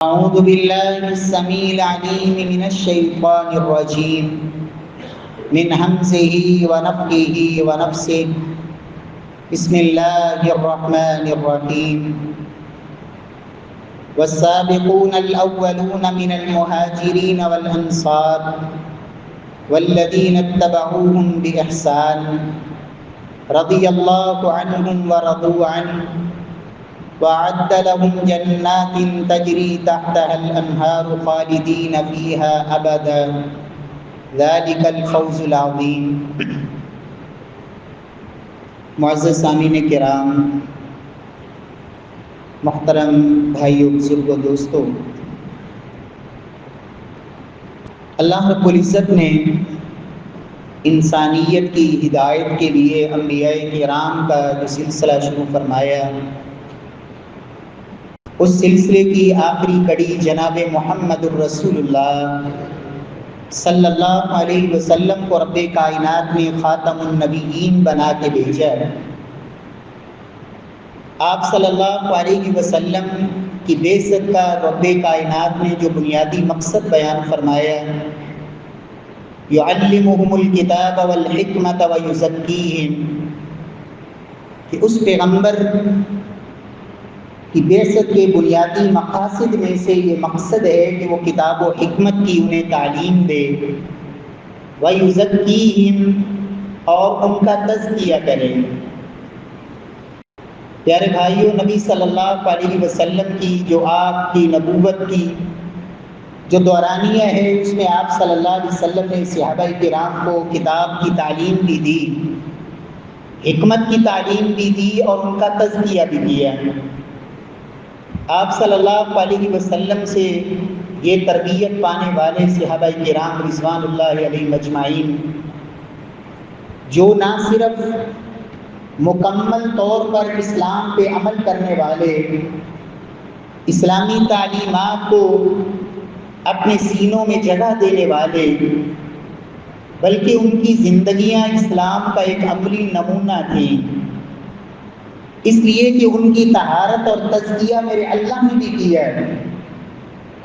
أعوذ بالله السميع العليم من الشيطان الرجيم من همزه ونفخه ونفسه بسم الله الرحمن الرحيم والسابقون الأولون من المهاجرين والأنصار والذين اتبعوهم بإحسان رضي الله عنهم ورضوا عنه وأعد لهم جنات تجري تحتها الأنهار خالدين فيها أبدا ذلك الفوز العظيم. معزز سامعین کرام، محترم بھائیو، بزرگوں، دوستوں، اللہ رب العزت نے انسانیت کی ہدایت کے لیے انبیاء کرام کا جو سلسلہ شروع فرمایا، اس سلسلے کی آخری کڑی جناب محمد الرسول اللہ صلی اللہ علیہ وسلم کو رب کائنات نے خاتم النبیین بنا کے بھیجا. آپ صلی اللہ علیہ وسلم کی بعثت کا رب کائنات نے جو بنیادی مقصد بیان فرمایا، یعلمہم الکتاب والحکمت ویزکیہم، کہ اس پیغمبر کی بعثت کے بنیادی مقاصد میں سے یہ مقصد ہے کہ وہ کتاب و حکمت کی انہیں تعلیم دے، وَيُزَكِّيهِمْ، اور ان کا تزکیہ کرے. پیارے بھائیو، نبی صلی اللہ علیہ وسلم کی جو آپ کی نبوت کی جو دورانیہ ہے، اس میں آپ صلی اللہ علیہ وسلم نے صحابہ کرام کو کتاب کی تعلیم بھی دی، حکمت کی تعلیم بھی دی، اور ان کا تزکیہ بھی کیا. آپ صلی اللہ علیہ وسلم سے یہ تربیت پانے والے صحابہ کرام رضوان اللہ علیہ مجمعین، جو نہ صرف مکمل طور پر اسلام پہ عمل کرنے والے، اسلامی تعلیمات کو اپنے سینوں میں جگہ دینے والے، بلکہ ان کی زندگیاں اسلام کا ایک عملی نمونہ تھیں، اس لیے کہ ان کی طہارت اور تزکیہ میرے اللہ نے بھی کیا ہے.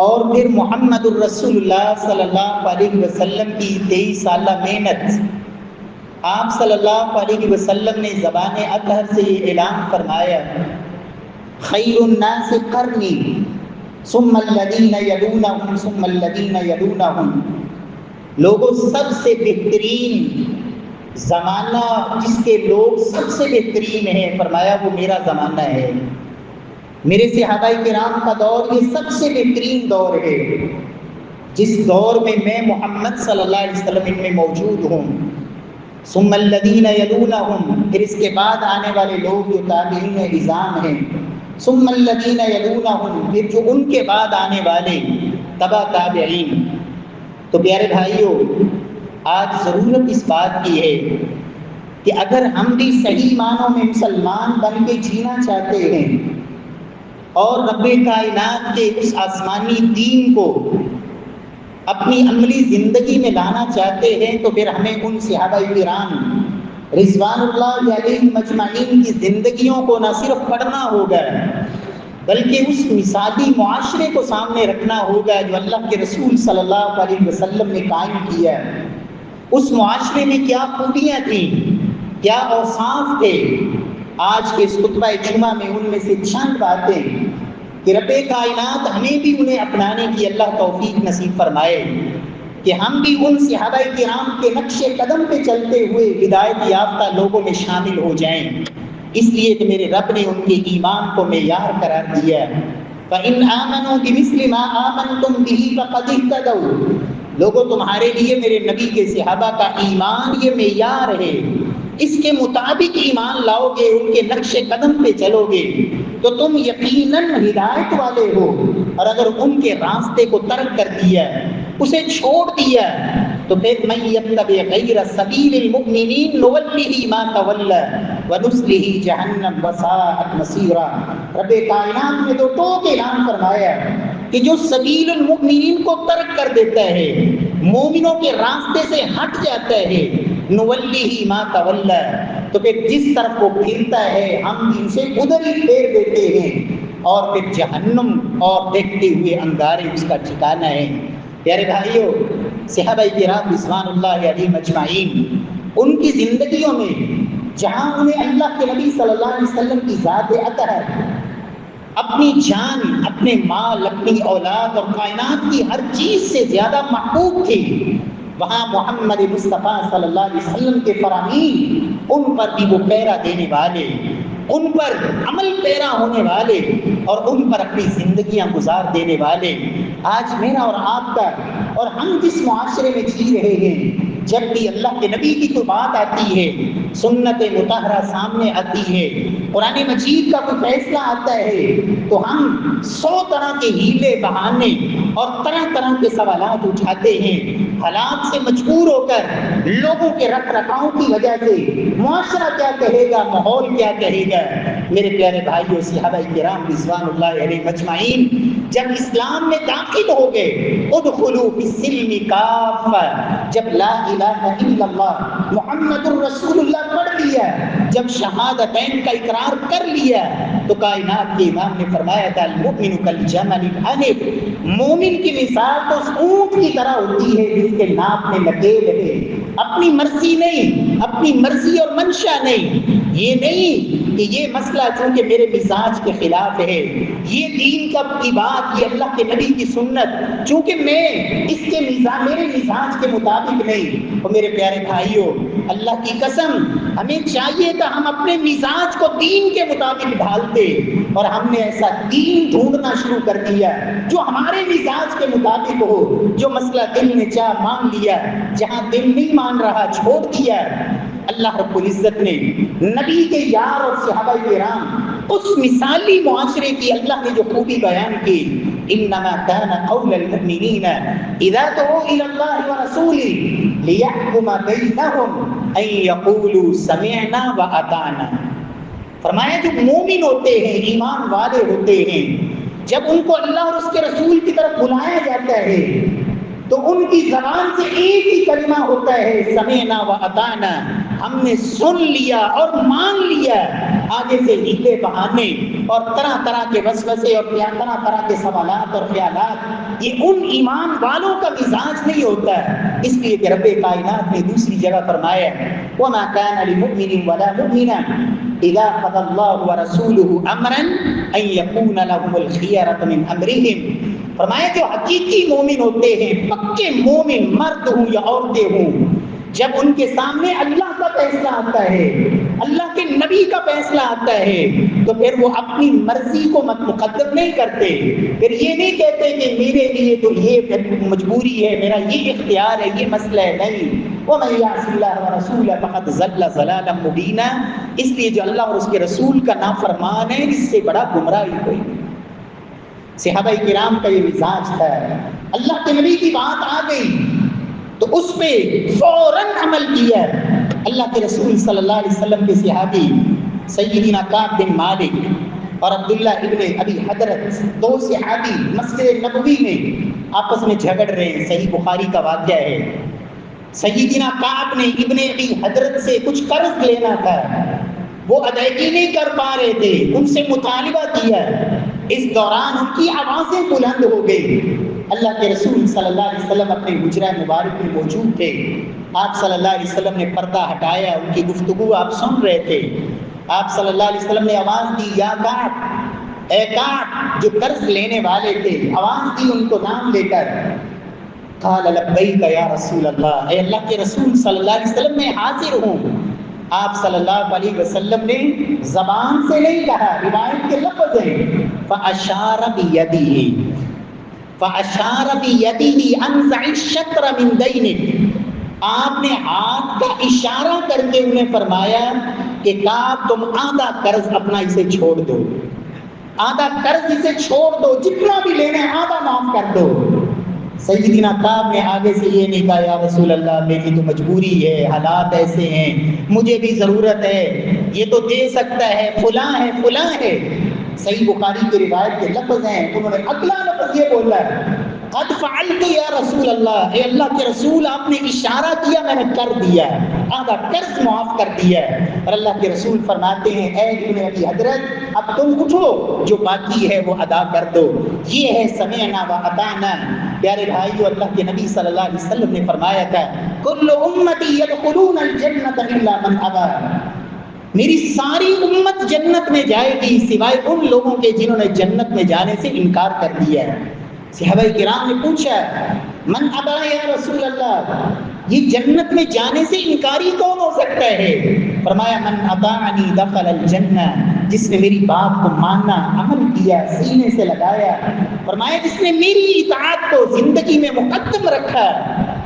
اور پھر محمد الرسول اللہ صلی اللہ علیہ وسلم کی 23 سالہ محنت، آپ صلی اللہ علیہ وسلم نے زبان اطہر سے یہ اعلان فرمایا، خیر الناس قرنی ثم الذین یلونہم ثم الذین یلونہم، لوگوں سب سے بہترین زمانہ جس کے لوگ سب سے بہترین ہیں، فرمایا وہ میرا زمانہ ہے، میرے صحابہ کرام کا دور یہ سب سے بہترین دور ہے، جس دور میں میں محمد صلی اللہ علیہ وسلم ان میں موجود ہوں. ثم الذین یلونہم، پھر اس کے بعد آنے والے لوگ جو تابعین عظام ہیں، ثم الذین یلونہم، پھر جو ان کے بعد آنے والے تبع تابعین. تو پیارے بھائیو، آج ضرورت اس بات کی ہے کہ اگر ہم بھی صحیح معنوں میں مسلمان بن کے جینا چاہتے ہیں اور رب کائنات کے اس آسمانی دین کو اپنی عملی زندگی میں لانا چاہتے ہیں، تو پھر ہمیں ان صحابہ کرام رضوان اللہ علیہ مجمعین کی زندگیوں کو نہ صرف پڑھنا ہوگا، بلکہ اس مثالی معاشرے کو سامنے رکھنا ہوگا جو اللہ کے رسول صلی اللہ علیہ وسلم نے قائم کیا. اس معاشرے میں کیا خوبیاں تھیں، کیا اوصاف تھے. آج کے اس خطبہ جمعہ میں ان میں سے چند باتیں کہ رب کائنات ہمیں بھی انہیں اپنانے کی اللہ توفیق نصیب فرمائے، کہ ہم بھی ان صحابہ کرام کے نقش قدم پہ چلتے ہوئے ہدایت یافتہ لوگوں میں شامل ہو جائیں. اس لیے کہ میرے رب نے ان کے ایمان کو معیار قرار دیا. فَإِنْ آمَنُوا بِمِثْلِ مَا آمَنْتُمْ بِهِ فَقَدِ اهْتَدَوْا، لوگوں تمہارے لیے میرے نبی کے صحابہ کا ایمان یہ معیار ہے، اس کے مطابق ایمان لاؤ گے، ان کے نقش قدم پہ چلو گے تو تم یقیناً ہدایت والے ہو. اور اگر ان کے راستے کو ترک کر دیا، اسے چھوڑ دیا، تو پھر من یتبع غیر سبیل المؤمنین نولہ ما تولی ونصلہ جہنم وساءت مصیرا. رب کائنات نے تو ٹوک اعلان فرمایا کہ جو سبیل المؤمنین کو ترک کر دیتا ہے، مومنوں کے راستے سے ہٹ جاتا ہے، نولہ ما تولی، تو پھر جس طرف وہ پھرتا ہے ہم اسے ادھر ہی پھیر دیتے ہیں. اور پھر جہنم اور دیکھتے ہوئے انگارے اس کا ٹھکانہ ہے۔ پیارے بھائیوں، صحابہ کرام رضوان اللہ علیہم اجمعین، ان کی زندگیوں میں جہاں انہیں اللہ کے نبی صلی اللہ علیہ وسلم کی ذات اطہر، اپنی جان، اپنے مال، اپنی اولاد اور کائنات کی ہر چیز سے زیادہ محبوب تھی، وہاں محمد مصطفیٰ صلی اللہ علیہ وسلم کے فرامین، ان پر بھی وہ پیرا دینے والے، ان پر عمل پیرا ہونے والے اور ان پر اپنی زندگیاں گزار دینے والے، آج میرا اور آپ کا اور ہم جس معاشرے میں جی رہے ہیں، جب بھی اللہ کے نبی کی کوئی بات آتی ہے، سنت مطہرہ سامنے آتی ہے، قرآن مجید کا کوئی فیصلہ آتا ہے، تو ہم 100 طرح کے ہیلے بہانے اور طرح طرح کے سوالات اٹھاتے ہیں، حالات سے مجبور ہو کر، لوگوں کے رکھ رکھاؤ کی وجہ سے، معاشرہ کیا کہے گا، ماحول کیا کہے گا۔ میرے پیارے بھائیوں، صحابہ کرام رضوان اللہ علیہم اجمعین جب اسلام میں داخل ہو گئے، ادخلوا فی السلم کافہ، جب لا الہ الا اللہ محمد الرسول اللہ پڑھ لیا، جب شہادتین کا اقرار کر لیا، تو کائنات کے امام نے فرمایا تھا المؤمن کالجمل الحنف، مومن کی مثال تو اس اونٹ کی طرح ہوتی ہے جس کے ناک میں لکیر ہے، اپنی مرضی نہیں، اپنی مرضی اور منشا نہیں، یہ نہیں کہ یہ مسئلہ چونکہ میرے مزاج کے خلاف ہے، یہ دین کی بات، یہ اللہ کے نبی کی سنت چونکہ میں اس کے میرے مزاج کے مطابق نہیں۔ اور میرے پیارے بھائیوں، اللہ کی قسم، ہمیں چاہیے تھا ہم اپنے مزاج کو دین کے مطابق ڈھالتے، اور ہم نے ایسا دین ڈھونڈنا شروع کر دیا جو ہمارے مزاج کے مطابق ہو، جو مسئلہ دل نے چاہ مان لیا، جہاں دل نہیں مان رہا چھوڑ دیا۔ اللہ رب العزت نے نبی کے یار اور صحابہ کرام، اس مثالی معاشرے کی اللہ نے جو خوبی بیان کی، انما كان قول المؤمنین اذا دعوا الى الله ورسوله ليحكم بينهم ان يقولوا سمعنا واطعنا، فرمایا جو مومن ہوتے ہیں، ایمان والے ہوتے ہیں، جب ان کو اللہ اور اس کے رسول کی طرف بلایا جاتا ہے تو ان کی زبان سے ایک ہی کلمہ ہوتا ہے، سمعنا واطعنا، ہم نے سن لیا اور مان لیا۔ آگے سے ہیلے بہانے اور طرح طرح کے وسوسے اور طرح طرح کے سوالات اور خیالات، یہ ان ایمان والوں کا مزاج نہیں ہوتا ہے۔ اس لیے کہ رب کائنات نے دوسری جگہ فرمایا وَمَا كَانَ لِمُؤْمِنٍ وَلَا مُؤْمِنَةٍ إِذَا قَضَى اللَّهُ وَرَسُولُهُ أَمْرًا أَن يَكُونَ لَهُمُ الْخِيَرَةُ مِنْ أَمْرِهِمْ، فرمایا جو حقیقی مومن ہوتے ہیں، پکے مومن، مرد ہوں یا عورتیں ہوں، جب ان کے سامنے اللہ کا فیصلہ آتا ہے، اللہ کے نبی کا فیصلہ آتا ہے، تو پھر وہ اپنی مرضی کو مقدم نہیں کرتے، پھر یہ نہیں کہتے کہ میرے لیے تو یہ مجبوری ہے، میرا یہ اختیار ہے، یہ مسئلہ ہے، نہیں۔ وَمَن يَعْصِ اللَّهَ وَرَسُولَهُ فَقَدْ ضَلَّ ضَلَالًا مُبِينًا، اس لیے جو اللہ اور اس کے رسول کا نافرمان ہے، اس سے بڑا گمراہی کوئی نہیں۔ صحابہ کرام کا یہ مزاج تھا، اللہ کے نبی کی بات آ گئی تو اس پہ فوراً عمل کیا۔ اللہ کے رسول صلی اللہ علیہ وسلم کے صحابی سیدنا کعب بن مالک اور عبداللہ ابن ابی حضرت، دو صحابی مسجد نبوی میں آپس میں جھگڑ رہے ہیں، صحیح بخاری کا واقعہ ہے۔ سیدنا کعب نے ابن ابی حضرت سے کچھ قرض لینا تھا، وہ ادائیگی نہیں کر پا رہے تھے، ان سے مطالبہ کیا، اس دوران ان کی آوازیں بلند ہو گئی۔ اللہ کے رسول صلی اللہ علیہ وسلم اپنے حجرہ مبارک میں موجود تھے، آپ صلی اللہ علیہ وسلم نے پردہ ہٹایا، ان کی گفتگو آپ سن رہے تھے، آپ صلی اللہ علیہ وسلم نے آواز دی یا کعب، اے کعب، جو قرض لینے والے تھے، آواز دی ان کو نام لے کر، قال لبیک یا رسول اللہ، اے اللہ کے رسول صلی اللہ علیہ وسلم میں حاضر ہوں۔ آپ صلی اللہ علیہ وسلم نے زبان سے نہیں کہا، روایت کے لفظ ہیں فَأَشَارَ بِيَدِهِ فَأَشَارَ بِيَدِهِ أَنْزَعِ الشَّطْرَ مِنْ دَيْنِكَ، آپ نے ہاتھ کا اشارہ کر کے انہیں فرمایا کہ کعب تم آدھا قرض اپنا اسے چھوڑ دو، آدھا قرض اسے چھوڑ دو، جتنا بھی لینا ہے آدھا معاف کر دو۔ سیدنا کعب نے آگے سے یہ نہیں کہا یا رسول اللہ میری تو مجبوری ہے، حالات ایسے ہیں، مجھے بھی ضرورت ہے، یہ تو دے سکتا ہے، فلاں ہے فلاں ہے۔ صحیح بخاری کی روایت کے لفظ ہیں، انہوں نے اگلا لفظ یہ بولا قد فعلت یا رسول اللہ، اے اللہ کے رسول آپ نے اشارہ کیا، میں نے کر دیا، آدھا قرض معاف کر دیا۔ اور اللہ کے رسول فرماتے ہیں اے ابن ابی حضرت اب تم اٹھو، جو باقی ہے وہ ادا کر دو۔ یہ ہے سمعنا و اطعنا۔ پیارے بھائیو، اللہ کے نبی صلی اللہ علیہ وسلم نے فرمایا تھا کل امتی یدخلون الجنۃ الا من ابى، میری ساری امت جنت میں جائے گی سوائے ان لوگوں کے جنہوں نے جنت میں جانے سے انکار کر دیا ہے۔ صحابہ کرام نے پوچھا من ابا یا رسول اللہ، یہ جنت میں جانے سے انکاری کون ہو سکتا ہے؟ فرمایا من اطاعنی دخل الجنہ، جس نے میری بات کو ماننا، عمل کیا، سینے سے لگایا۔ فرمایا جس نے میری اطاعت کو زندگی میں مقدم رکھا،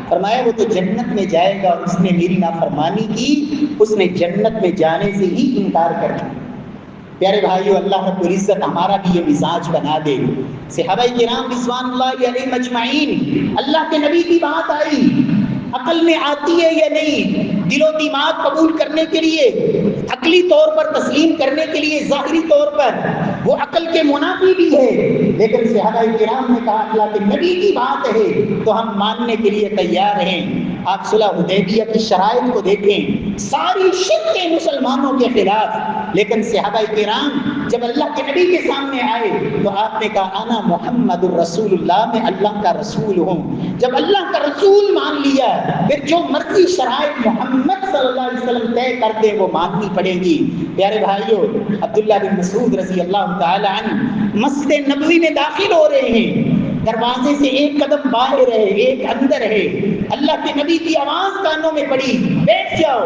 فرمایا وہ تو جنت میں جائے گا، اور اس نے میری نافرمانی کی، اس نے جنت میں جانے سے ہی انکار کر دیا۔ پیارے بھائیو، اللہ رب العزت ہمارا بھی یہ مزاج بنا دے۔ صحابہ کرام رضوان اللہ علیہم اجمعین، اللہ کے نبی کی بات آئی، عقل میں آتی ہے یا نہیں، دل و دماغ قبول کرنے کے لیے، عقلی طور پر تسلیم کرنے کے لیے، ظاہری طور پر وہ عقل کے منافی بھی ہے، لیکن صحابہ کرام نے کہا اللہ کے نبی کی بات ہے تو ہم ماننے کے لیے تیار ہیں۔ آپ صلح حدیبیہ کی شرائط کو دیکھیں، ساری شرکیں مسلمانوں کے خلاف، لیکن صحابہ کرام جب اللہ کے نبی کے سامنے آئے تو آپ نے کہا انا محمد الرسول اللہ، میں اللہ کا رسول ہوں۔ جب اللہ کا رسول مان لیا پھر جو مرضی شرائط محمد صلی اللہ علیہ وسلم طے کر دے وہ ماننی پڑے گی۔ پیارے بھائیو، عبداللہ بن مسعود رضی اللہ تعالی عنہ مسجد نبوی میں داخل ہو رہے ہیں، دروازے سے ایک قدم باہر ہے، ایک اندر ہے، اللہ کے نبی کی آواز کانوں میں پڑی بیٹھ جاؤ۔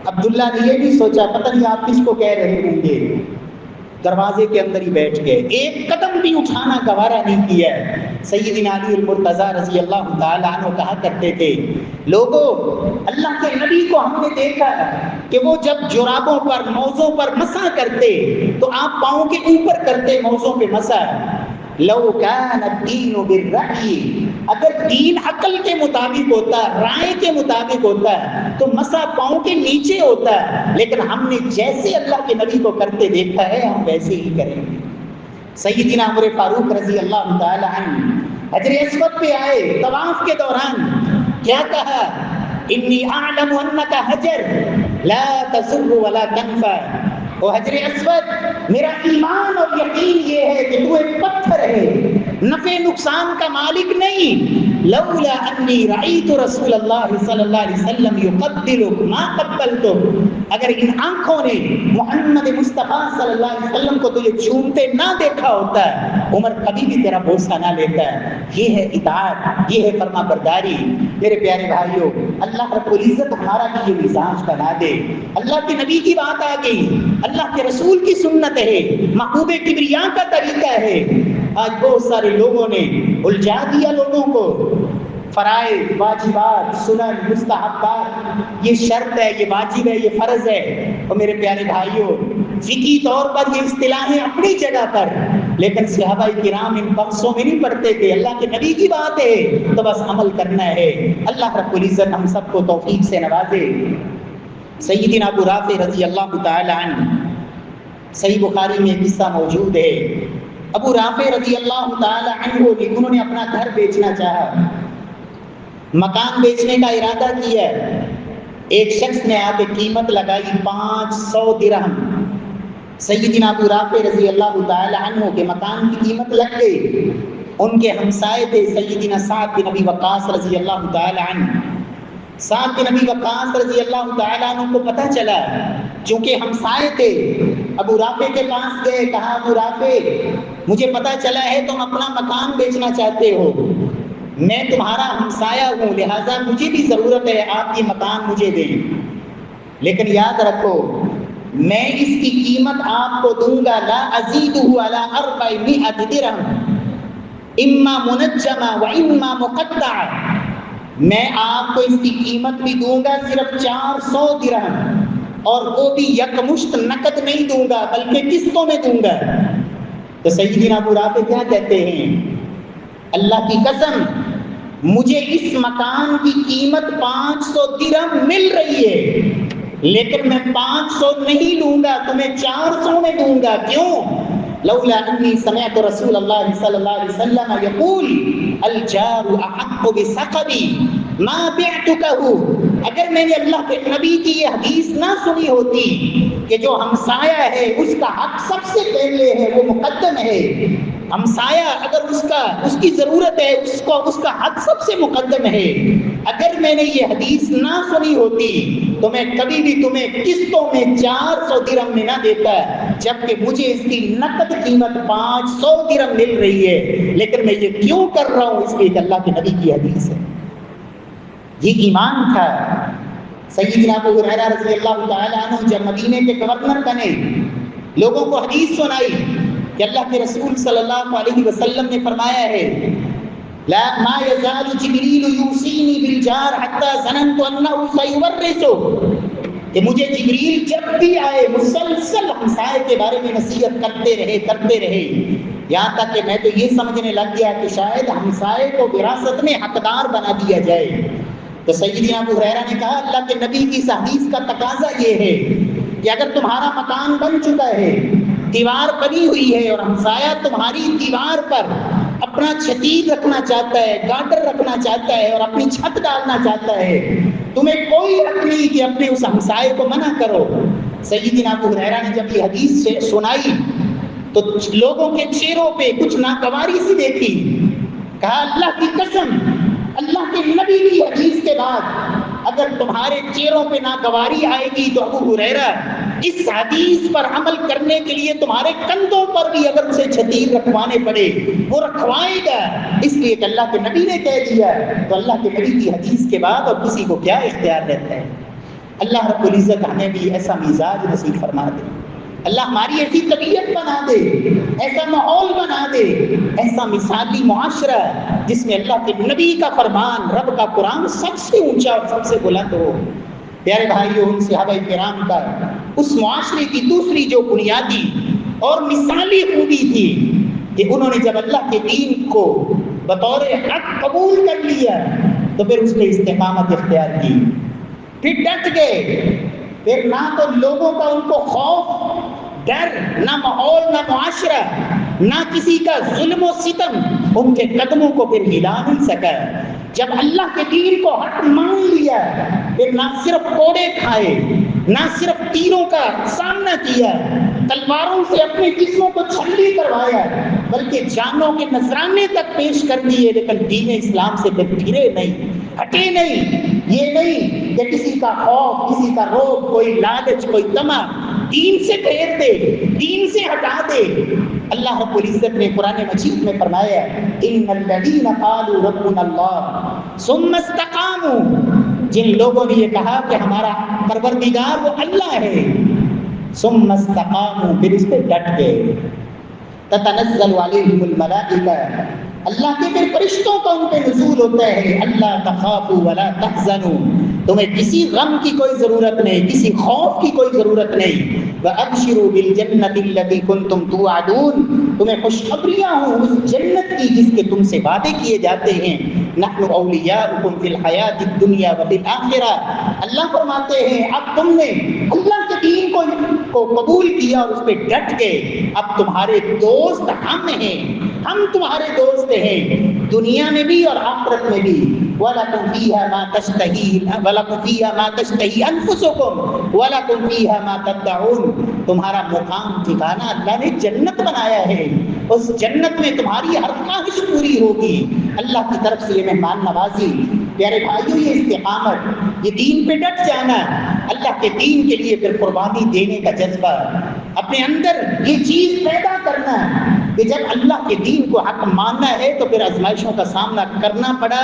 عبداللہ نے یہ بھی سوچا پتہ نہیں آپ کس کو کہہ رہے ہوں گے، دروازے کے اندر ہی بیٹھ گئے، ایک قدم بھی اٹھانا گوارا نہیں کیا۔ سیدنا علی المرتضیٰ رضی اللہ تعالی عنہ کہا کرتے تھے لوگوں، اللہ کے نبی کو ہم نے دیکھا کہ وہ جب جرابوں پر، موزوں پر مسح کرتے تو آپ پاؤں کے اوپر کرتے موزوں پہ مسح۔ لو کان الدین بالرأی، اگر دین عقل کے مطابق ہوتا، رائے کے مطابق ہوتا تو مسح پاؤں کے نیچے ہوتا، لیکن ہم نے جیسے اللہ کے نبی کو کرتے دیکھا ہے ہم ویسے ہی کریں گے۔ سیدنا عمر فاروق رضی اللہ تعالی عنہ حجر اسود پہ آئے، طواف کے دوران کیا کہا؟ انی اعلم انک حجر لا تضر ولا تنفع، او حجر اسود میرا ایمان اور یقین یہ ہے کہ تو ایک پتھر ہے، نفع نقصان کا مالک نہیں۔ لولا انی رأیت رسول اللہ صلی اللہ علیہ وسلم یقبلک ما قبلتک، اگر ان آنکھوں نے محمد مصطفیٰ صلی اللہ علیہ وسلم کو تجھے چھومتے نہ دیکھا ہوتا عمر کبھی بھی تیرا بوسہ نہ لیتا۔ یہ ہے اطاعت، یہ ہے فرما برداری۔ میرے پیارے بھائیو، اللہ رب العزت ہمارا بھی یہ مزاج بنا دے۔ اللہ کے نبی کی بات آ گئی، اللہ کے رسول کی سنت ہے، محبوب کبریا کا طریقہ ہے۔ آج بہت سارے لوگوں نے الجھا دیا لوگوں کو، فرائض، واجبات، سنن، مستحبات، یہ شرط ہے، یہ واجب ہے، یہ فرض ہے۔ اور میرے پیارے بھائیوں، فقہی طور پر یہ اصطلاحیں اپنی جگہ پر، لیکن صحابہ کرام ان بحثوں میں نہیں پڑتے تھے۔ اللہ کے نبی کی بات ہے تو بس عمل کرنا ہے۔ اللہ رب العزت ہم سب کو توفیق سے نوازے۔ سیدنا ابو رافع رضی اللہ تعالی عنہ، صحیح بخاری میں قصہ موجود ہے، ابو رافع رضی اللہ تعالی عنہ انہوں نے اپنا گھر بیچنا چاہا، مکان بیچنے کا ارادہ کیا۔ ایک شخص نے آ کے قیمت لگائی 500 درہم۔ سیدنا ابو رافع رضی اللہ تعالی عنہ کے مکان کی قیمت لگ گئی۔ ان کے ہمسائے تھے سیدنا سعد بن ابی وقاص رضی اللہ تعالی عنہ۔ سعد بن ابی وقاص رضی اللہ تعالی عنہ کو پتہ چلا، چونکہ ہمسائے تھے، ابو رافع کے پاس گئے، کہا ابو رافع مجھے پتہ چلا ہے تم اپنا مکان بیچنا چاہتے ہو، میں تمہارا ہمسایہ ہوں، لہٰذا مجھے بھی ضرورت ہے آپ یہ مکان مجھے دیں، لیکن یاد رکھو میں اس کی قیمت آپ کو دوں گا لا ازیدہ علی 400 درہم اما منجمہ و اما مقطع، میں آپ کو اس کی قیمت بھی دوں گا صرف 400 درہم، اور وہ بھی یکمشت نقد نہیں دوں گا بلکہ قسطوں میں دوں گا۔ تو سیدنا ابو رافع کیا کہتے ہیں؟ اللہ کی قسم مجھے اس مکان کی قیمت 500 درہم مل رہی ہے، لیکن میں 500 نہیں لوں گا، تمہیں 400 میں دوں گا۔ کیوں؟ لولا انی سمعت رسول اللہ صلی اللہ علیہ وسلم یقول الجار احق بسقبی، ما بعتکہ، اگر میں نے اللہ کے نبی کی یہ حدیث نہ سنی ہوتی کہ جو ہمسایہ ہے اس کا حق سب سے پہلے ہے، وہ مقدم ہے، ہمسایہ اگر اس کی ضرورت ہے اس کا حق سب سے مقدم ہے، اگر میں نے یہ حدیث نہ سنی ہوتی تو میں کبھی بھی تمہیں قسطوں میں 400 درہم میں نہ دیتا، جبکہ مجھے اس کی نقد قیمت 500 درہم مل رہی ہے، لیکن میں یہ کیوں کر رہا ہوں؟ اس لیے کہ اللہ کے نبی کی حدیث ہے۔ یہ ایمان تھا۔ سیدنا ابو ہریرہ رضی اللہ تعالی عنہ جب مدینے کے گورنر بنے، لوگوں کو حدیث سنائی کہ اللہ کے رسول صلی اللہ علیہ وسلم نے فرمایا ہے لا ما يزال جبریل یوصینی بالجار حتی ظننت انہ سیورث، کہ مجھے جبریل جب بھی آئے مسلسل ہمسائے کے بارے میں نصیحت کرتے رہے، یہاں تک کہ میں تو یہ سمجھنے لگ گیا کہ شاید ہمسائے کو وراثت میں حقدار بنا دیا جائے۔ تو سیدنا ابو ہریرہ نے کہا اللہ کے نبی کی اس حدیث کا تقاضا یہ ہے کہ اگر تمہارا مکان بن چکا ہے، دیوار بنی ہوئی ہے اور ہمسایہ تمہاری دیوار پر اپنا چھتیر رکھنا چاہتا ہے، گارڈر رکھنا چاہتا ہے اور اپنی چھت ڈالنا چاہتا ہے، تمہیں کوئی حق نہیں کہ اپنے اس ہمسائے کو منع کرو۔ سیدنا ابو ہریرہ نے جب یہ حدیث سنائی تو لوگوں کے چہروں پہ کچھ ناگواری سی دیکھی، کہا اللہ کی قسم، اللہ کے نبی کی حدیث کے بعد اگر تمہارے چہروں پہ ناگواری آئے گی تو ابو ہریرہ اس حدیث پر عمل کرنے کے لیے تمہارے کندھوں پر بھی اگر اسے چھتیر رکھوانے پڑے وہ رکھوائے گا، اس لیے کہ اللہ کے نبی نے کہہ دیا۔ تو اللہ کے نبی کی حدیث کے بعد اور کسی کو کیا اختیار رہتا ہے؟ اللہ رب العزت ہمیں بھی ایسا مزاج نصیب فرما دے، اللہ ہماری ایسی طبیعت بنا دے، ایسا ماحول بنا دے، ایسا مثالی معاشرہ جس میں اللہ کے نبی کا فرمان، رب کا قرآن سب سے اونچا اور سب سے بلند ہو۔ پیارے بھائیوں، ان صحابہ کرام کا اس معاشرے کی دوسری جو بنیادی اور مثالی خوبی تھی کہ انہوں نے جب اللہ کے دین کو بطور حق قبول کر لیا تو پھر اس میں استقامت اختیار کی، پھر ڈٹ گئے، پھر نہ تو لوگوں کا ان کو خوف، ڈر، نہ ماحول، نہ معاشرہ، نہ کسی کا ظلم و ستم ان کے قدموں کو پھر ہلا نہیں سکا۔ جب اللہ کے دین کو حق مان لیا پھر نہ صرف کوڑے کھائے، نہ صرف تیروں کا سامنا کیا، تلواروں سے اپنے جسموں کو چھلنی کروایا، بلکہ جانوں کے نذرانے تک پیش کر دیے، لیکن دین اسلام سے پھر پھرے نہیں، ہٹے نہیں۔ یہ نہیں کہ کسی کا خوف، کسی کا روب، کوئی لالچ، کوئی طمع دین سے پھیر دے، دین سے ہٹا دے۔ اللہ رب العزت نے قرآن مجید میں فرمایا ان الذین قالوا ربنا اللہ ثم استقاموا، جن لوگوں نے یہ کہا کہ ہمارا پروردگار وہ اللہ ہے، ثم استقاموا، پھر اس پہ ڈٹ گئے، تتنزل علیہم الملائکہ، اللہ کے پھر فرشتوں کا ان پہ نزول ہوتا ہے، اللہ تخافوا ولا تحزنوا، تمہیں کسی غم کی کوئی ضرورت نہیں، کسی خوف کی کوئی ضرورت نہیں، وَأَبْشِرُوا بِالْجَنَّةِ الَّتِي كُنْتُمْ تُوعَدُونَ، تمہیں خوشخبریاں ہوں اس جنت کی جس کے تم سے وعدے کیے جاتے ہیں، نَحْنُ أَوْلِيَاؤُكُمْ فِي الْحَيَاةِ الدُّنْيَا وَفِي الْآخِرَةِ، اللہ فرماتے ہیں اب تم نے اللہ کے دین کو قبول کیا اور اس پہ ڈٹ گئے، اب تمہارے دوست ہم ہیں، ہم تمہارے دوست ہیں، دنیا میں بھی اور آخرت میں بھی۔ وَلَكُمْ فِيهَا مَا تَشْتَهِي وَلَكُمْ فِيهَا مَا تَشْتَهِي أَنفُسُكُمْ وَلَكُمْ فِيهَا مَا تَدَّعُونَ، تمہارا مقام ٹھکانہ اللہ نے جنت بنایا ہے، اس جنت میں تمہاری ہر خواہش پوری ہوگی، اللہ کی طرف سے یہ مہمان نوازی۔ پیارے بھائیوں، یہ استقامت، یہ دین پہ ڈٹ جانا، اللہ کے دین کے لیے پھر قربانی دینے کا جذبہ، اپنے اندر یہ چیز پیدا کرنا کہ جب اللہ کے دین کو حق ماننا ہے تو پھر آزمائشوں کا سامنا کرنا پڑا،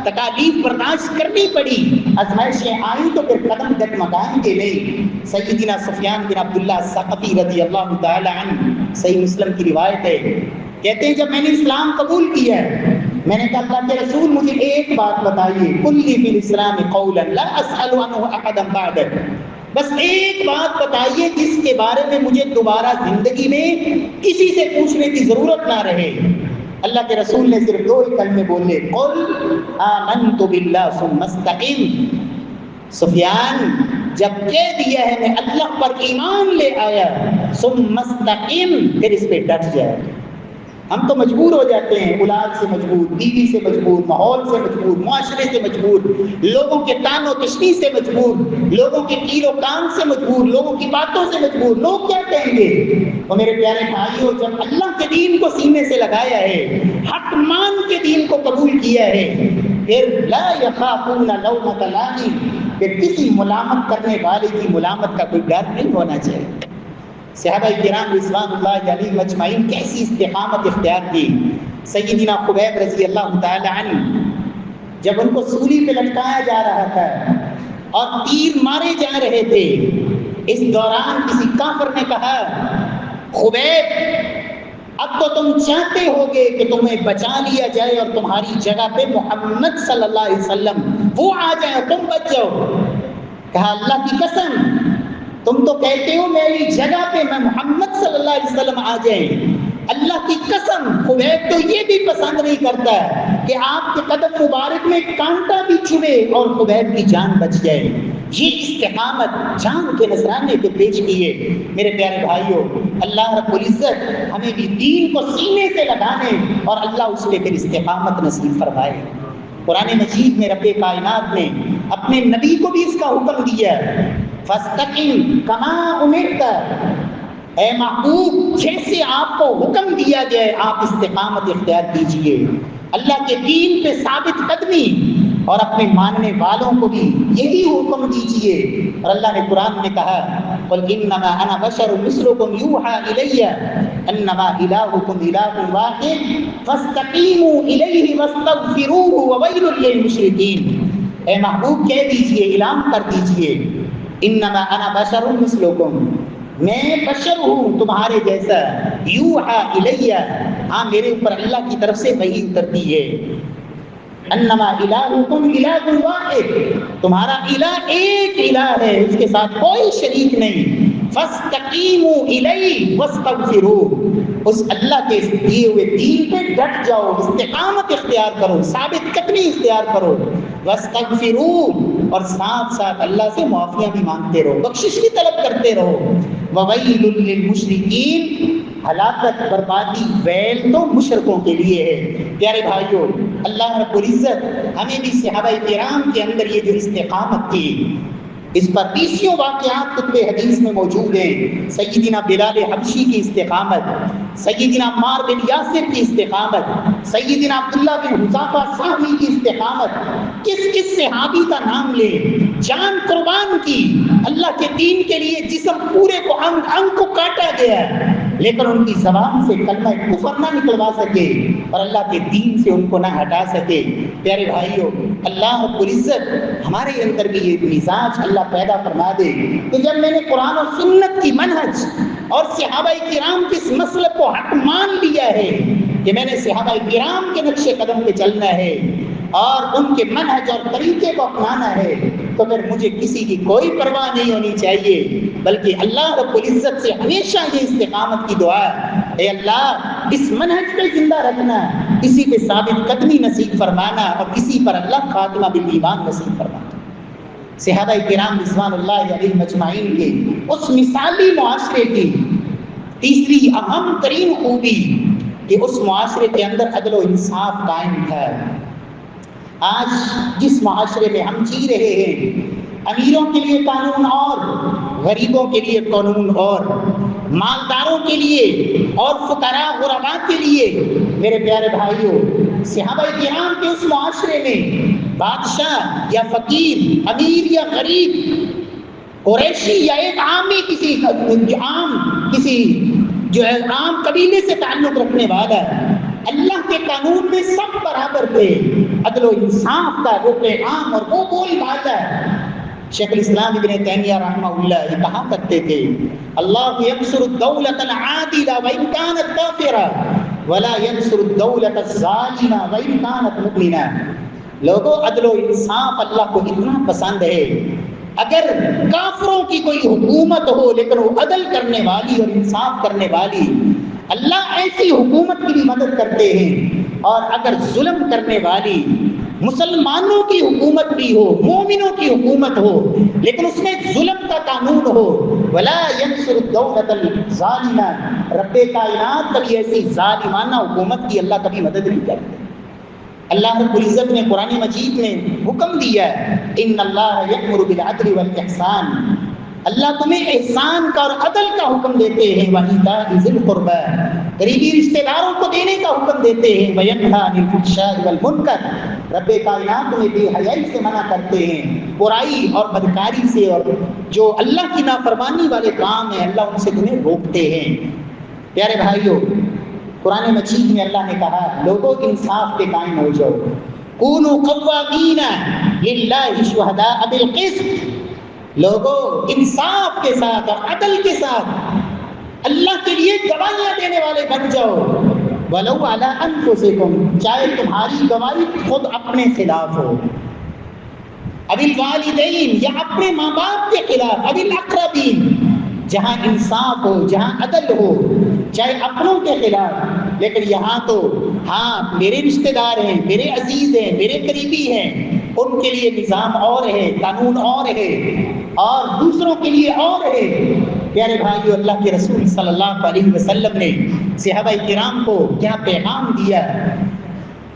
تکالیف برداشت کرنی پڑی، آزمائشیں آئیں تو پھر قدم ڈگمگائیں گے نہیں۔ سیدنا سفیان بن عبداللہ الثقفی رضی اللہ تعالی عنہ، صحیح مسلم کی روایت ہے، کہتے ہیں جب میں نے اسلام قبول کیا میں نے کہا اللہ کے رسول مجھے ایک بات بتائیے، قل لی فی الاسلام قولا لا اسأل عنہ احدا بعدک، بس ایک بات بتائیے جس کے بارے میں مجھے دوبارہ زندگی میں کسی سے پوچھنے کی ضرورت نہ رہے۔ اللہ کے رسول نے صرف دو ہی کلمے بولے، قل آمنت باللہ ثم استقم۔ سفیان جب کہہ دیا ہے میں اللہ پر ایمان لے آیا، ثم استقم، پھر اس پہ ڈٹ جائے۔ ہم تو مجبور ہو جاتے ہیں، اولاد سے مجبور، بیوی سے مجبور، ماحول سے مجبور، معاشرے سے مجبور، لوگوں کے تان و تشنی سے مجبور، لوگوں کے کیل و کام سے مجبور، لوگوں کی باتوں سے مجبور۔ لوگ کیا کہیں گے؟ اور میرے پیارے بھائیوں، جب اللہ کے دین کو سینے سے لگایا ہے، حق مان کے دین کو قبول کیا ہے، پھر لا یخافون لومۃ لائم، پھر کسی ملامت کرنے والے کی ملامت کا کوئی ڈر نہیں ہونا چاہیے۔ صحابہ کرام رضوان اللہ علیہم اجمعین کیسی استقامت اختیار کی۔ سیدنا خبیب رضی اللہ تعالی عنہ جب ان کو سولی پہ لٹکایا جا رہا تھا اور تیر مارے جا رہے تھے، اس دوران کسی کافر نے کہا، خبیب اب تو تم چاہتے ہوگے کہ تمہیں بچا لیا جائے اور تمہاری جگہ پہ محمد صلی اللہ علیہ وسلم وہ آ جائیں اور تم بچ جاؤ۔ کہا اللہ کی قسم، تم تو کہتے ہو میری جگہ پہ میں محمد صلی اللہ علیہ وسلم آ جائیں، اللہ کی قسم خبیب تو یہ بھی پسند نہیں کرتا کہ آپ کے قدم مبارک میں کانٹا بھی چبھے اور خبیب کی جان بچ جائے۔ یہ استقامت جان کے نذرانے پہ پیش کیے۔ میرے پیارے بھائیوں، اللہ رب العزت ہمیں بھی دین کو سینے سے لگانے اور اللہ اس پہ پھر استقامت نصیب فرمائے۔ قرآن مجید میں رب کائنات نے اپنے نبی کو بھی اس کا حکم دیا، فاستقم کما امرت، اے محبوب جیسے آپ کو حکم دیا گیا آپ استقامت اختیار کیجئے، اللہ کے دین پہ ثابت قدمی، اور اپنے ماننے والوں کو بھی یہی حکم دیجئے۔ اور اللہ نے قرآن میں کہا، قل انما انا بشر مثلکم یوحی الی انما الہکم الہ واحد فاستقیموا الیہ واستغفروہ وویل للمشرکین۔ اے محبوب کہہ دیجئے، اعلان کر دیجئے، انما انا بشر مثلکم، میں بشر ہوں تمہارے جیسا، یوحی الیہ، ہاں میرے اوپر اللہ کی طرف سے وحی اترتی ہے، انما الہکم الہ واحد، تمہارا الہ ایک الہ ہے، اس کے ساتھ کوئی شریک نہیں، فاستقیموا الیہ واستغفروہ، اس اللہ کے دیے ہوئے دین پہ ڈٹ جاؤ، استقامت اختیار کرو، ثابت قدمی اختیار کرو، واستغفروہ، اور ساتھ ساتھ اللہ سے معافیاں بھی مانگتے رہو، بخشش بھی طلب کرتے رہو، وویل للمشرکین، ہلاکت بربادی ویل تو مشرکوں کے لیے ہے۔ پیارے بھائیوں، اللہ رب العزت ہمیں بھی صحابہ کرام کے اندر یہ جو استقامت تھی، اس پر 20 واقعات کتب حدیث میں موجود ہیں۔ سیدنا بلال حبشی کی استقامت، سیدنا عمار بن یاسر کی استقامت، سیدنا عبداللہ بن حذافہ صحابی کی استقامت، کس کس صحابی کا نام لے، جان قربان کی، اللہ کے دین کے لیے جسم پورے کو انگ انگ کو کاٹا گیا، لیکن ان کی زبان سے کلمہ کفر نہ نکلوا سکے اور اللہ کے دین سے ان کو نہ ہٹا سکے۔ پیارے بھائیوں، اللہ رب العزت ہمارے اندر بھی یہ مزاج اللہ پیدا فرما دے کہ جب میں نے قرآن و سنت کی منہج اور صحابہ کرام کے اس مسلک کو حق مان لیا ہے کہ میں نے صحابہ کرام کے نقش قدم پہ چلنا ہے اور ان کے منہج اور طریقے کو اپنانا ہے، تو پھر مجھے کسی کی کوئی پرواہ نہیں ہونی چاہیے، بلکہ اللہ رب العزت سے ہمیشہ یہ استقامت کی دعا ہے، اے اللہ اس منہج پہ زندہ رکھنا، اسی پہ ثابت قدمی نصیب فرمانا، اور اسی پر اللہ خاتمہ بالایمان نصیب فرمانا۔ صحابہ کرام رضوان اللہ علیہم اجمعین کے اس مثالی معاشرے کی تیسری اہم ترین خوبی کہ اس معاشرے کے اندر عدل و انصاف قائم تھا۔ آج جس معاشرے میں ہم جی رہے ہیں، امیروں کے لیے قانون اور، غریبوں کے لیے قانون اور، مالداروں کے لیے اور فقراء غرباء کے لیے، میرے پیارے بھائیوں، صحابہ کرام کے اس معاشرے میں بادشاہ یا فقیر، امیر یا غریب، قریشی یا ایک عامی کسی جو ہے عام قبیلے سے تعلق رکھنے والا، اللہ کے قانون میں سب برابر تھے، عدل و انصاف کا رکن عام اور وہ بول بالا۔ شیخ الاسلام ابن تیمیہ رحمہ اللہ یہ کہا کرتے تھے، اللہ ینصر الدولة العادلة وإن كانت کافرة ولا ینصر الدولة الظالمة وإن كانت مؤمنة۔ لوگوں، عدل و انصاف اللہ کو اتنا پسند ہے، اگر کافروں کی کوئی حکومت ہو لیکن وہ عدل کرنے والی اور انصاف کرنے والی، اللہ ایسی حکومت کی بھی مدد کرتے ہیں، اور اگر ظلم کرنے والی مسلمانوں کی حکومت بھی ہو، مومنوں کی حکومت ہو، لیکن اس میں ظلم کا قانون ہو. ولا ينصر الدولة الظالمہ، رب کائنات کبھی ایسی ظالمانہ حکومت کی اللہ کبھی مدد نہیں کرتے. اللہ رب العزت نے قرآن مجید میں حکم دیا ہے ان اللہ یأمر بالعدل والاحسان، اللہ تمہیں احسان کا اور عدل کا حکم دیتے ہیں. وَإِيتَاءِ ذِي الْقُرْبَىٰ، قریبی رشتہ داروں کو دینے کا حکم دیتے ہیں. وَيَنْهَىٰ عَنِ الْفَحْشَاءِ وَالْمُنکَرِ، رب کائنات تمہیں بے حیائی سے منع کرتے ہیں، برائی اور بدکاری سے، اور جو اللہ کی نافرمانی والے کام ہیں اللہ ان سے تمہیں روکتے ہیں. پیارے بھائیو، قرآن مجید میں اللہ نے کہا لوگوں انصاف پہ قائم ہو جاؤ. کونوا قوامین للہ شہداء بالقسط، لوگوں انصاف کے ساتھ اور عدل کے ساتھ اللہ کے لیے گواہیاں دینے والے بن جاؤ. ولو علی انفسکم، چاہے تمہاری گواہی خود اپنے خلاف ہو، اب الوالدین یا اپنے ماں باپ کے خلاف، اب الاقربین، جہاں انصاف ہو، جہاں عدل ہو، چاہے اپنوں کے خلاف. لیکن یہاں تو ہاں میرے رشتہ دار ہیں، میرے عزیز ہیں، میرے قریبی ہیں، ان کے لیے نظام اور ہے، قانون اور ہے، اور دوسروں کے لیے اور ہے. پیارے بھائیو، اللہ کے رسول صلی اللہ علیہ وسلم نے صحابہ کرام کو کیا پیغام دیا.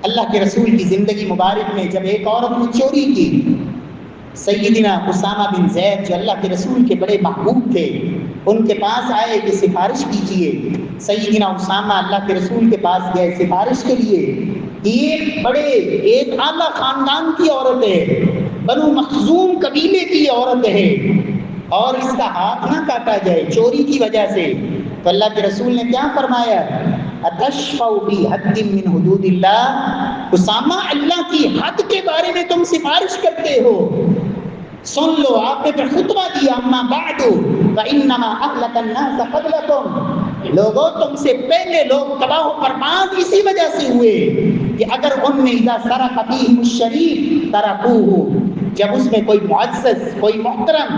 اللہ کے رسول کی زندگی مبارک میں جب ایک عورت نے چوری کی، سیدنا اسامہ بن زید جو اللہ کے رسول کے بڑے محبوب تھے ان کے پاس آئے کہ سفارش کیجیے. سیدنا اسامہ اللہ کے رسول کے پاس گئے سفارش کے لیے. ایک اعلیٰ خاندان کی عورت ہے، بنو مخزوم قبیلے کی عورت ہے، اور اس کا ہاتھ نہ کاٹا جائے چوری کی وجہ سے. تو اللہ کے رسول نے کیا فرمایا؟ اتشفع بحد من حدود اللہ، اسامہ اللہ کی حد کے بارے میں تم سفارش کرتے ہو. سن لو، آپ نے پھر خطبہ دیا، اما بعد فانما اهلك الناس قبلكم، لوگوں تم سے پہلے لوگ تباہ و برباد اسی وجہ سے ہوئے کہ اگر ان میں اذا سرق فيهم الشريف تركوه، جب اس میں کوئی معزز، کوئی محترم،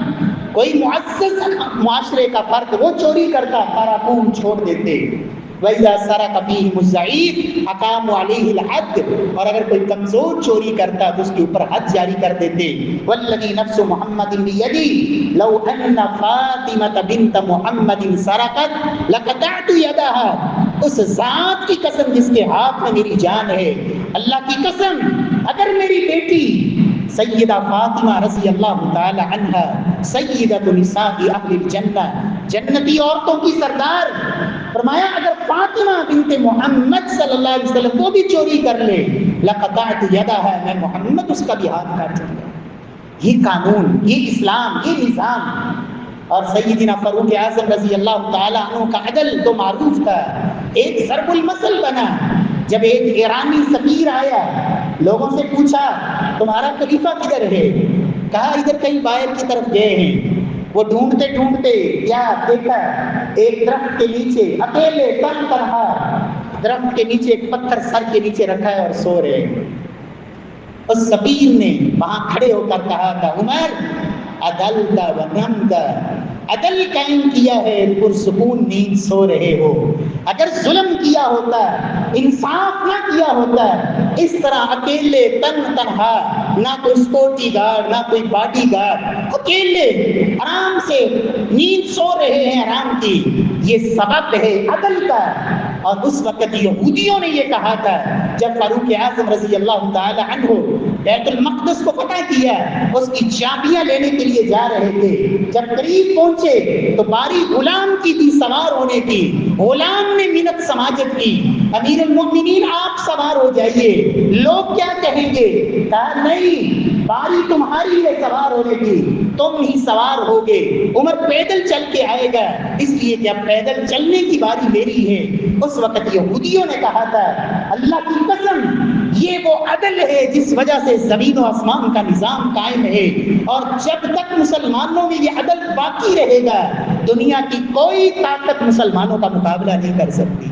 کوئی معزز معاشرے کا فرد وہ چوری کرتا، تركوه چھوڑ دیتے. وَإِذَا سَرَقَ فِيهِمُ الضَّعِيفُ أَقَامُوا عَلَيْهِ الْحَدَّ، اور اگر کوئی کمزور چوری کرتا تو اس کے اوپر حد جاری کر دیتے. وَالَّذِي نَفْسُ مُحَمَّدٍ بِيَدِهِ لَوْ أَنَّ فَاطِمَةَ بِنْتَ مُحَمَّدٍ سَرَقَتْ لَقَطَعْتُ يَدَهَا، اس ذات کی قسم جس کے ہاتھ میں میری جان ہے، اللہ کی قسم اگر میری بیٹی سیدہ فاطمہ رضی اللہ تعالی عنہا سیدۃ نساء اہل الجنہ، جنتی عورتوں کی سردار، فرمایا اگر فاطمہ بنت محمد صلی اللہ علیہ وسلم وہ بھی چوری کر لے، لقطعت یدہا، میں محمد اس کا بھی ہاتھ کاٹوں گا. یہ قانون، یہ اسلام، یہ نظام. اور سیدنا فاروق اعظم رضی اللہ تعالی عنہ کا عدل تو معروف تھا، ایک ضرب المثل بنا. جب ایک ایرانی سفیر آیا، لوگوں سے پوچھا تمہارا خلیفہ کدھر ہے؟ کہا ادھر کہیں باہر کی طرف گئے ہیں. وہ ڈھونڈتے ڈھونڈتے کیا دیکھا، ایک درخت کے نیچے اکیلے تن تنہا، درخت کے نیچے ایک پتھر سر کے نیچے رکھا ہے اور سو رہے. اس سفیر نے وہاں کھڑے ہو کر کہا تھا عمر عدلت و نمت، عدل قائم کیا ہے، پرسکون نیند سو رہے ہو. اگر ظلم کیا ہوتا، انصاف نہ کیا ہوتا، اس طرح اکیلے تن تنہا، نہ کوئی سیکورٹی گارڈ، نہ کوئی باڈی گارڈ، اکیلے آرام سے نیند سو رہے ہیں آرام کی، یہ سبب ہے عدل کا. اور اس وقت یہودیوں نے یہ کہا تھا جب فاروق اعظم رضی اللہ تعالی عنہ بیت المقدس کو فتح کیا، اس کی چابیاں لینے کے لیے جا رہے تھے، جب قریب پہنچے تو باری غلام کی تھی سوار ہونے کی. غلام نے منت سماجت کی، امیر المؤمنین آپ سوار ہو جائیے، لوگ کیا کہیں گے؟ کہا نہیں، باری تمہاری ہے سوار ہونے کی، تم ہی سوار ہوگے. عمر پیدل چل کے آئے گا، اس لیے کہ اب پیدل چلنے کی باری میری ہے. اس وقت یہودیوں نے کہا تھا اللہ کی قسم یہ وہ عدل ہے جس وجہ سے زمین و آسمان کا نظام قائم ہے، اور جب تک مسلمانوں میں یہ عدل باقی رہے گا دنیا کی کوئی طاقت مسلمانوں کا مقابلہ نہیں کر سکتی.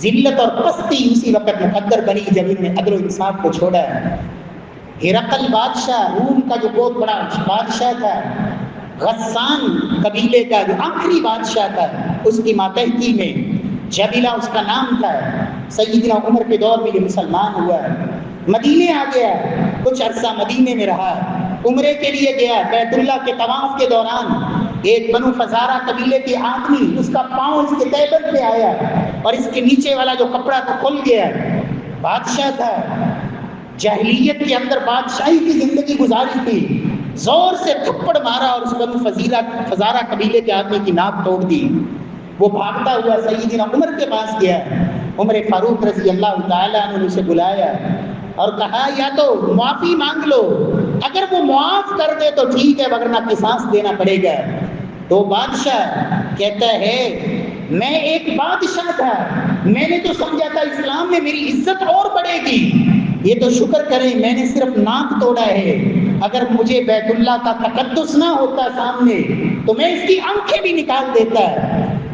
ذلت اور پستی اسی وقت مقدر بنی جب انہوں نے عدل و انصاف کو چھوڑا. ہرقل بادشاہ، روم کا جو بہت بڑا بادشاہ تھا، غسان قبیلے کا جو آخری بادشاہ تھا، اس کی ماتحتی میں جبیلہ اس کا نام تھا. سیدنا عمر کے دور میں یہ مسلمان ہوا. مدینے آ گیا، کچھ عرصہ مدینے میں رہا، عمرے کے لیے گیا، بیت اللہ کے طواف کے دوران ایک بنو فزارہ قبیلے کے آدمی، اس کا پاؤں اس کے تیبت پہ آیا اور اس کے نیچے والا جو کپڑا تھا کھل گیا۔ بادشاہ تھا، جاہلیت کے اندر بادشاہی کی زندگی گزاری تھی، زور سے تھپڑ مارا اور اس بنو فزارہ قبیلے کے آدمی کی ناک توڑ دی۔ وہ بھاگتا ہوا سیدنا عمر کے پاس گیا، عمر فاروق رضی اللہ تعالیٰ عنہ نے اسے بلایا اور کہا یا تو معافی مانگ لو، اگر وہ معاف کر دے تو ٹھیک ہے ورنہ قصاص دینا پڑے گا۔ تو بادشاہ کہتا ہے میں ایک بادشاہ تھا، میں نے تو سمجھا تھا اسلام میں میری عزت اور بڑھے گی، یہ تو شکر کریں میں نے صرف ناک توڑا ہے، اگر مجھے بیت اللہ کا تقدس نہ ہوتا سامنے تو میں اس کی آنکھیں بھی نکال دیتا۔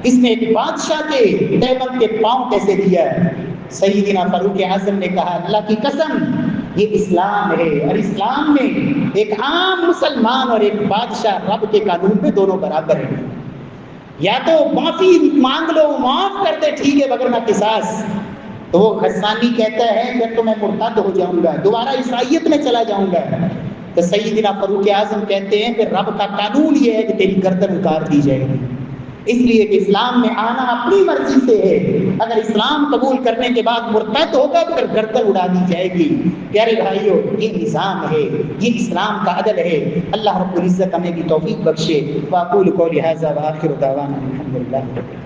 اس نے ایک بادشاہ کے تیبت کے پاؤں کیسے دیا؟ سیدنا فاروق اعظم نے کہا اللہ کی قسم یہ اسلام ہے، اور اسلام میں ایک عام مسلمان اور ایک بادشاہ رب کے قانون میں دونوں برابر ہیں، یا تو معافی مانگ لو معاف کر دے ٹھیک ہے وگرنہ قصاص۔ تو وہ غسانی کہتا ہے پھر تو میں مرتد ہو جاؤں گا، دوبارہ عیسائیت میں چلا جاؤں گا۔ تو سیدنا فاروق اعظم کہتے ہیں پھر رب کا قانون یہ ہے کہ تیری گردن اتار دی جائے گی، اس لیے کہ اسلام میں آنا اپنی مرضی سے ہے، اگر اسلام قبول کرنے کے بعد مرتد ہوگا تو پھر گردن اڑا دی جائے گی۔ پیارے بھائیو یہ نظام ہے، یہ اسلام کا عدل ہے۔ اللہ رب العزت ہمیں بھی توفیق بخشے۔ واقول قولی ھذا وآخر دعوانا الحمدللہ۔